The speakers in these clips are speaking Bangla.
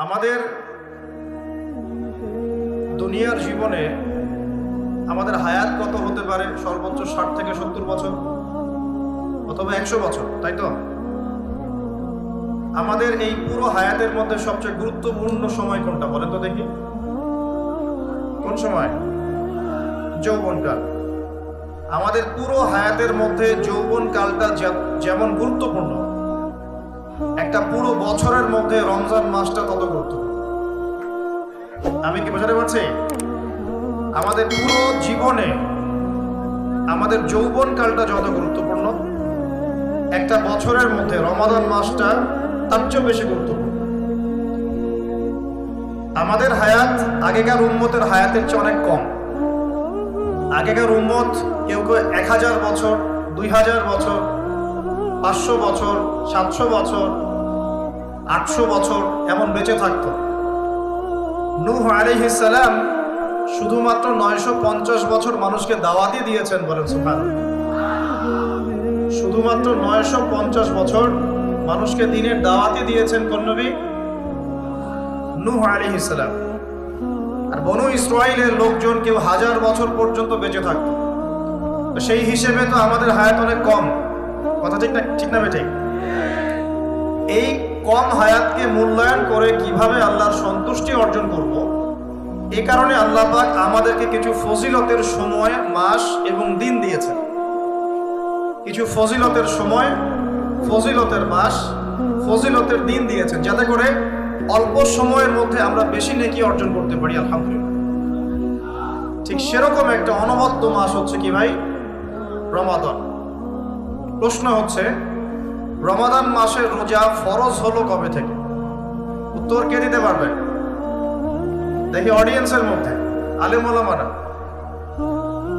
আমাদের দুনিয়ার জীবনে আমাদের হায়াত কত হতে পারে? সর্বোচ্চ 60 থেকে 70 বছর অথবা 100 বছর, তাই তো? আমাদের এই পুরো হায়াতের মধ্যে সবচেয়ে গুরুত্বপূর্ণ সময় কোনটা বলেন তো দেখি? কোন সময়? যৌবনকাল। আমাদের পুরো হায়াতের মধ্যে যৌবনকালটা যেমন গুরুত্বপূর্ণ, একটা পুরো বছরের মধ্যে রমজান মাসটা তত গুরুত্বপূর্ণ। আমি কি বোঝাতে পারছি? আমাদের পুরো জীবনে আমাদের যৌবনকালটা যত গুরুত্বপূর্ণ, একটা বছরের মধ্যে রমাদান মাসটা তার চেয়েও বেশি গুরুত্বপূর্ণ। আমাদের হায়াত আগেকার উম্মতের হায়াতের চেয়ে অনেক কম। আগেকার উম্মত কেউ কেউ 1000 বছর, 2000 বছর, 500 বছর, 700 বছর, 800 বছর এমন বেঁচে থাকত। নূহ আলাইহিস সালাম শুধুমাত্র 950 বছর মানুষকে দাওয়াতই দিয়েছেন, বলেন সুবহানাল্লাহ। শুধুমাত্র 950 বছর মানুষকে দ্বীনের দাওয়াতই দিয়েছেন কোন নবী? নূহ আলাইহিস সালাম। আর বনু ইসরাইলের লোকজন কেউ 1000 বছর পর্যন্ত বেঁচে থাকত। তো সেই হিসেবে তো আমাদের হায়াত অনেক কম। কথা ঠিক না? ঠিক না বেঠিক? এই কম হায়াতকে মূল্যায়ন করে কিভাবে আল্লাহর সন্তুষ্টি অর্জন করব, এই কারণে আল্লাহ পাক আমাদেরকে কিছু ফজিলতের সময়, মাস এবং দিন দিয়েছেন। কিছু ফজিলতের সময়, ফজিলতের মাস, ফজিলতের দিন দিয়েছেন, যাতে করে অল্প সময়ের মধ্যে আমরা বেশি নেকি অর্জন করতে পারি, আলহামদুলিল্লাহ। ঠিক সেরকম একটা অনবদ্য মাস হচ্ছে কি ভাই? রমাদান। প্রশ্ন হচ্ছে, রমাদান মাসের রোজা ফরজ হলো কবে থেকে? উত্তর কে দিতে পারবে? দেখি অডিয়েন্সের মধ্যে। আলেম ওলামারা?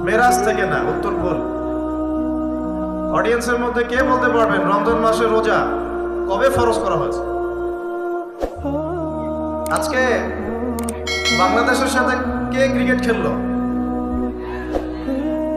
মেরাজ থেকে না, উত্তর ভুল। অডিয়েন্সের মধ্যে কে বলতে পারবেন রমজান মাসের রোজা কবে ফরজ করা হয়েছে? আজকে বাংলাদেশের সাথে কে ক্রিকেট খেললো?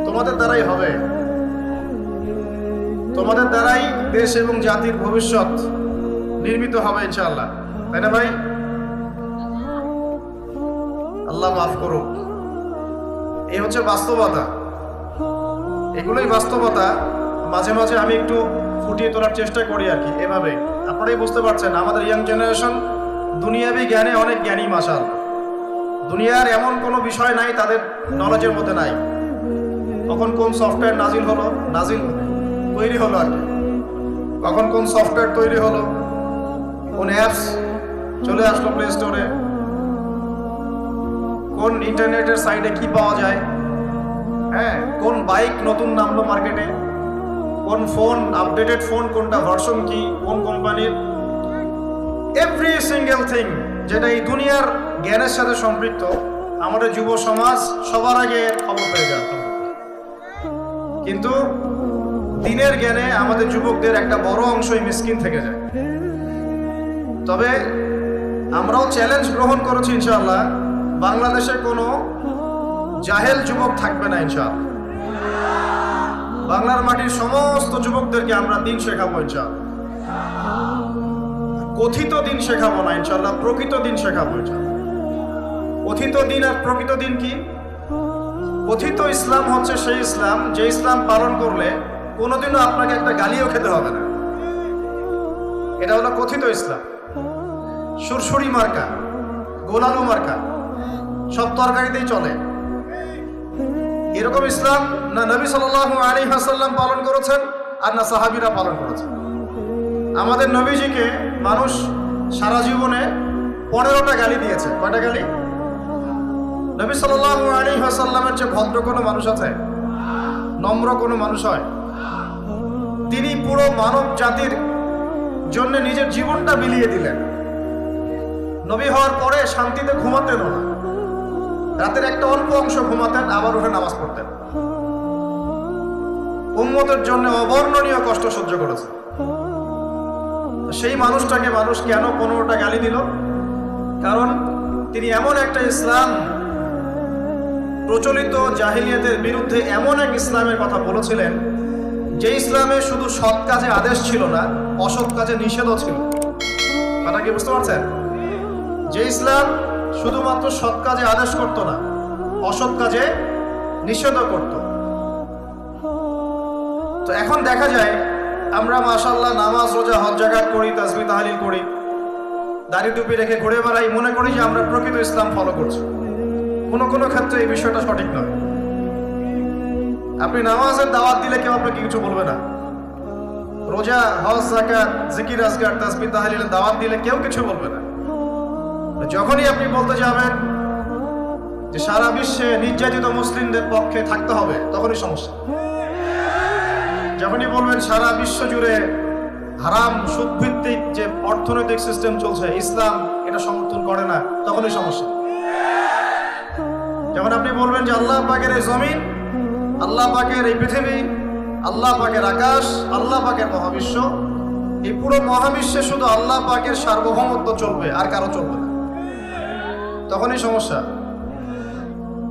তোমাদের দ্বারাই হবে। তোমাদের দ্বারাই দেশ এবং জাতির ভবিষ্যৎ নির্মিত হবে ইনশাআল্লাহ, তাই না ভাই? আল্লাহ মাফ করুক। এই হচ্ছে বাস্তবতা, এগুলোই বাস্তবতা। মাঝে মাঝে আমি একটু ফুটিয়ে তোলার চেষ্টা করি আর কি, এভাবে। আপনারাই বুঝতে পারছেন আমাদের ইয়াং জেনারেশন দুনিয়াবি জ্ঞানে অনেক জ্ঞানী, মাশাআল্লাহ। দুনিয়ার এমন কোনো বিষয় নাই তাদের নলেজের মধ্যে নাই। কখন কোন সফটওয়্যার তৈরি হলো আর কি, কখন কোন সফটওয়্যার তৈরি হলো, কোন অ্যাপস চলে আসলো প্লে স্টোরে, কোন ইন্টারনেটের সাইটে কি পাওয়া যায়, হ্যাঁ, কোন বাইক নতুন নামলো মার্কেটে, কোন ফোন আপডেটেড ফোন কোনটা, ভার্সন কি, কোন কোম্পানির, এভরি সিঙ্গেল থিং যেটা এই দুনিয়ার জ্ঞানের সাথে সম্পৃক্ত, আমাদের যুব সমাজ সবার আগে খবর পেয়ে যায়। কিন্তু দিনের জ্ঞানে আমাদের যুবকদের একটা বড় অংশই মিসকিন থেকে যায়। তবে আমরাও চ্যালেঞ্জ গ্রহণ করেছি ইনশাআল্লাহ, বাংলাদেশে কোনো জাহেল যুবক থাকবে না ইনশাআল্লাহ। বাংলার মাটির সমস্ত যুবকদেরকে আমরা দিন শেখাবো ইনশাআল্লাহ। কথিত দিন শেখাবো না ইনশাআল্লাহ, প্রকৃত দিন শেখাবো ইনশাআল্লাহ। কথিত দিন আর প্রকৃত দিন কি? কথিত ইসলাম হচ্ছে সেই ইসলাম যে ইসলাম পালন করলে কোনোদিনও আপনাকে একটা গালিও খেতে হবে না। এটা হলো কথিত ইসলাম। সুরসুরি মার্কা, গোলালু মার্কা, সব তরকারিতেই চলে, এরকম ইসলাম না নবী সাল্লাল্লাহু আলাইহি ওয়াসাল্লাম পালন করেছেন আর না সাহাবীরা পালন করেছেন। আমাদের নবীজিকে মানুষ সারা জীবনে 15টা গালি দিয়েছে। কয়টা গালি? নবী সাল্লাল্লাহু আলাইহি ওয়াসাল্লামের চেয়ে ভদ্র কোনো মানুষ আছে? নম্র কোনো মানুষ হয়? তিনি পুরো মানব জাতির জন্য নিজের জীবনটা বিলিয়ে দিলেন। নবী হওয়ার পরে শান্তিতে ঘুমাতেন না, রাতের একটা অল্প অংশ ঘুমাতেন, আবার উঠে নামাজ পড়তেন। উম্মতের জন্য অবর্ণনীয় কষ্ট সহ্য করেছেন। সেই মানুষটাকে মানুষ কেন 15টা গালি দিল? কারণ তিনি এমন একটা ইসলাম, প্রচলিত জাহিলিয়াতের বিরুদ্ধে এমন এক ইসলামের কথা বলেছিলেন যে ইসলামে শুধু সৎ কাজে আদেশ ছিল না, অসৎ কাজে নিষেধও ছিল। কথা কি বুঝতে পারছেন? যে ইসলাম শুধুমাত্র সৎ কাজে আদেশ করত না, অসৎ কাজে নিষেধ করত। তো এখন দেখা যায় আমরা মাশাআল্লাহ নামাজ রোজা হজ জাকাত করি, তাসবিহ তাহলিল করি, দাড়ি টুপি রেখে ঘুরে বেড়াই, মনে করি যে আমরা প্রকৃত ইসলাম ফলো করছি। কোনো কোনো ক্ষেত্রে এই বিষয়টা সঠিক নয়। আপনি নামাজের দাওয়াত দিলে কেউ আপনাকে কিছু বলবে না, রোজা হজ যাকাত জিকির আজকার তাসবিহ তাহলিলের দাওয়াত দিলে কেউ কিছু বলবে না। যখনই আপনি বলতে যাবেন যে সারা বিশ্বে নির্যাতিত মুসলিমদের পক্ষে থাকতে হবে, তখনই সমস্যা। যখনই বলবেন সারা বিশ্ব জুড়ে হারাম সুদভিত্তিক যে অর্থনৈতিক সিস্টেম চলছে, ইসলাম এটা সমর্থন করে না, তখনই সমস্যা। যখন আপনি বলবেন যে আল্লাহ পাকের এই জমিন, আল্লাহ পাকের এই পৃথিবী, আল্লাহ পাকের আকাশ, আল্লাহ পাকের মহাবিশ্ব, এই পুরো মহাবিশ্বে শুধু আল্লাহ পাকের সার্বভৌমত্ব চলবে, আর কারো চলবে না, তখনই সমস্যা।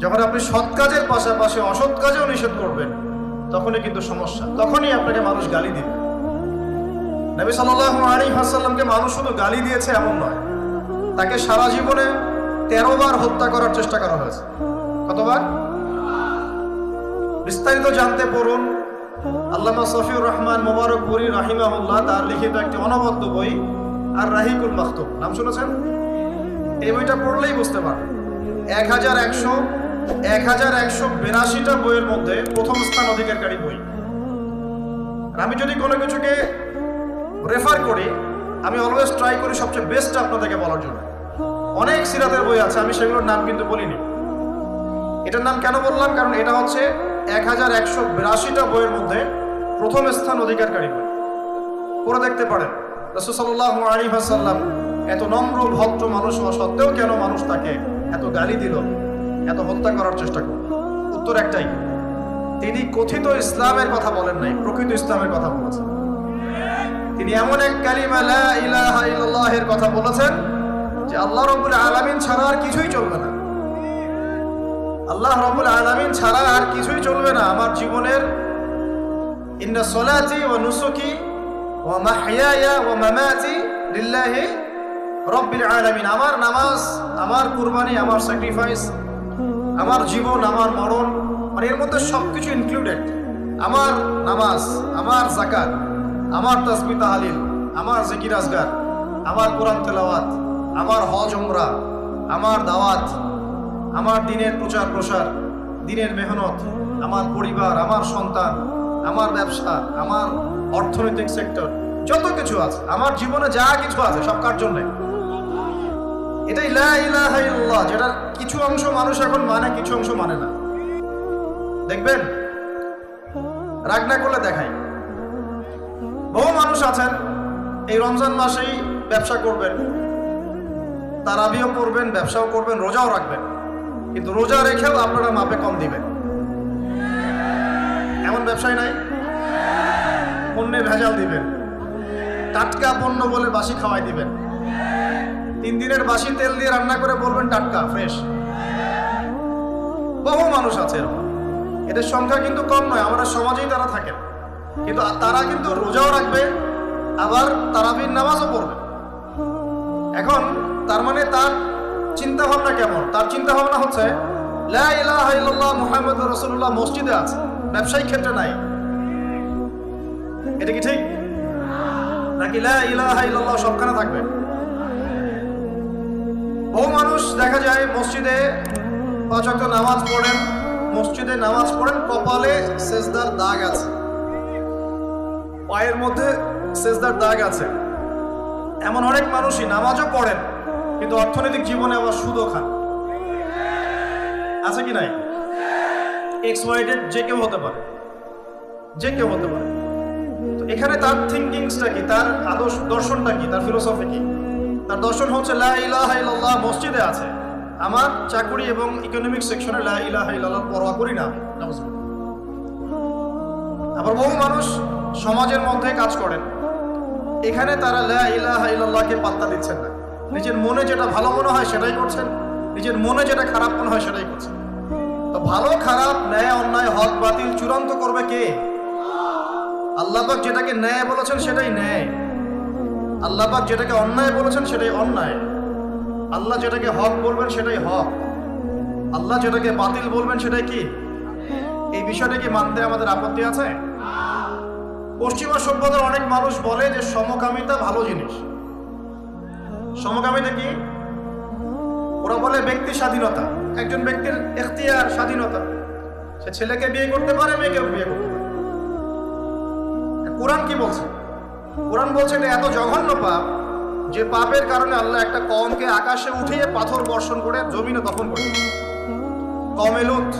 যখন আপনি সৎ কাজের পাশাপাশি অসৎ কাজেও নিষেধ করবেন, তখনই কিন্তু সমস্যা, তখনই আপনাকে মানুষ গালি দিবে। নবী সাল্লাল্লাহু আলাইহি ওয়াসাল্লামকে মানুষ শুধু গালি দিয়েছে এমন নয়, তাকে সারা জীবনে 13 বার হত্যা করার চেষ্টা করা হয়েছে। কতবার? বিস্তারিত জানতে পড়ুন আল্লামা সফিউর রহমান মুবারকপুরী রাহিমাহুল্লাহ তার লিখিত একটি অনবদ্য বই আর রাহিকুল মাকতুব, নাম শুনেছেন? এই বইটা পড়লেই বুঝতে পারবেন 1182টা বইয়ের মধ্যে প্রথম স্থান অধিকারী বই। আর আমি যদি কোনো কিছুকে রেফার করি, আমি অলওয়েজ ট্রাই করি সবচেয়ে বেস্ট আপনাদেরকে বলার জন্য। অনেক সিরাতের বই আছে, আমি সেগুলোর নাম কিন্তু বলিনি। এটার নাম কেন বললাম? কারণ এটা হচ্ছে 1182টা বইয়ের মধ্যে প্রথম স্থান অধিকারী বই। পড়ে দেখতে পারেন রাসূল সাল্লাল্লাহু আলাইহি ওয়াসাল্লাম এত নম্র ভদ্র মানুষ হওয়া সত্ত্বেও কেন মানুষ তাকে এত গালি দিল, এত হত্যা করার চেষ্টা করল? উত্তর একটাই, তিনি কথিত ইসলামের কথা বলেন নাই, প্রকৃত ইসলামের কথা বলেছেন। তিনি এমন এক কালিমা লা ইলাহা ইল্লাল্লাহ এর কথা বলেছেন যে আল্লাহ রাব্বুল আলামিন ছাড়া আর কিছুই চলবে না। আল্লাহ রাব্বুল আলামিন ছাড়া আর কিছুই চলবে না। আমার জীবনের ইন্না সলাতি ওয়া নুসুকি ওয়া মাহইয়ায়া ওয়া মামাতি লিল্লাহি রাব্বিল আলামিন। আমার নামাজ, আমার কুরবানি, আমার স্যাক্রিফাইস, আমার জীবন, আমার মরণ, মানে এর মধ্যে সবকিছু ইনক্লুডেড। আমার নামাজ, আমার যাকাত, আমার তাসবিহ তাহলিল, আমার জিকির আজগার, আমার কোরআন তেলাওয়াত, আমার হজ উমরা, আমার দাওয়াত, আমার দিনের প্রচার প্রসার, দিনের মেহনত, আমার পরিবার, আমার সন্তান, আমার ব্যবসা, আমার অর্থনৈতিক সেক্টর, যত কিছু আছে, আমার জীবনে যা কিছু আছে সব কার জন্য? এটাই লা ইলাহা ইল্লাল্লাহ, যেটা কিছু অংশ মানুষ এখন মানে, কিছু অংশ মানে না। দেখবেন, রাগ না করলে দেখাই, বহু মানুষ আছেন এই রমজান মাসেই ব্যবসা করবেন, তারাবিও পড়বেন, ব্যবসাও করবেন, রোজাও রাখবেন, কিন্তু রোজা রেখেও আপনারা মাপে কম দিবেন। এমন ব্যবসায় নাই? পণ্যে ভেজাল দিবেন, টাটকা পণ্য বলে বাসি খাওয়াই দিবেন, 3 দিনের বাসি তেল দিয়ে রান্না করে বলবেন টাটকা ফ্রেশ। বহু মানুষ আছে এরকম। এদের সংখ্যা কিন্তু কম নয়, আমাদের সমাজেই তারা থাকেন, কিন্তু তারা কিন্তু রোজাও রাখবে, আবার তারাবির নামাজও পড়বে। এখন তার মানে তার চিন্তা ভাবনা কেমন? তার চিন্তা ভাবনা হচ্ছে লা ইলাহা ইল্লাল্লাহ মুহাম্মাদুর রাসূলুল্লাহ মসজিদে আছে, ব্যবসায়িক ক্ষেত্রে নাই। এটা কি ঠিক? নাকি লা ইলাহা ইল্লাল্লাহ সবখানে থাকবে? বহু মানুষ দেখা যায় মসজিদে 5 ওয়াক্ত নামাজ পড়েন, মসজিদে নামাজ পড়েন, কপালে সেজদার দাগ আছে, পায়ের মধ্যে সেজদার দাগ আছে। এমন অনেক মানুষই নামাজও পড়েন, কিন্তু অর্থনৈতিক জীবনে আবার সুদও খান। আছে কি নাই? এক্সওয়াইডেড যে কেউ হতে পারে, যে কেউ হতে পারে। তো এখানে তার থিঙ্কিংসটা কি, তার আদর্শ দর্শনটা কি, তার ফিলোসফি কি? তার দর্শন হচ্ছে লা ইলাহা ইল্লাল্লাহ মসজিদে আছে, আমার চাকরি এবং ইকোনমিক সেকশনে লা ইলাহা ইল্লাল্লাহ পরোয়া করি না আমি। আবার বহু মানুষ সমাজের মধ্যে কাজ করেন, এখানে তারা লা ইলাহা ইল্লাল্লাহকে পাত্তা দিচ্ছেন না, নিজের মনে যেটা ভালো মনে হয় সেটাই করছেন, নিজের মনে যেটা খারাপ মনে হয় সেটাই করছেন। তো ভালো খারাপ, ন্যায় অন্যায়, হক বাতিল চূড়ান্ত করবে কে? আল্লাহ পাক যেটাকে ন্যায় বলেছেন সেটাই ন্যায়, আল্লাহ পাক যেটাকে অন্যায় বলেছেন সেটাই অন্যায়। আল্লাহ যেটাকে হক বলবেন সেটাই হক, আল্লাহ যেটাকে বাতিল বলবেন সেটাই কি? এই বিষয়টা কি মানতে আমাদের আপত্তি আছে? পশ্চিমা সভ্যতার অনেক মানুষ বলে যে সমকামিতা ভালো জিনিস। সমকামিতা কি? ওরা বলে ব্যক্তি স্বাধীনতা, একজন ব্যক্তির এখতিয়ার, স্বাধীনতা, সে ছেলেকে বিয়ে করতে পারে, মেয়েকেও বিয়ে করতে পারে। কোরআন কি বলছে? কোরআন বলছে এটা এত জঘন্য পাপ যে পাপের কারণে আল্লাহ একটা কওমকে আকাশে উঠিয়ে পাথর বর্ষণ করে জমিনে দফন করে, কওমে লূত।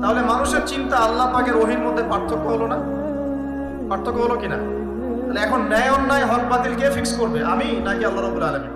তাহলে মানুষের চিন্তা আল্লাহ পাকের ওহীর মধ্যে পার্থক্য হলো না? পার্থক্য হলো কিনা? তাহলে এখন ন্যায় অন্যায়, হক বাতিল কে ফিক্স করবে, আমি নাকি আল্লাহ রাব্বুল আলামিন?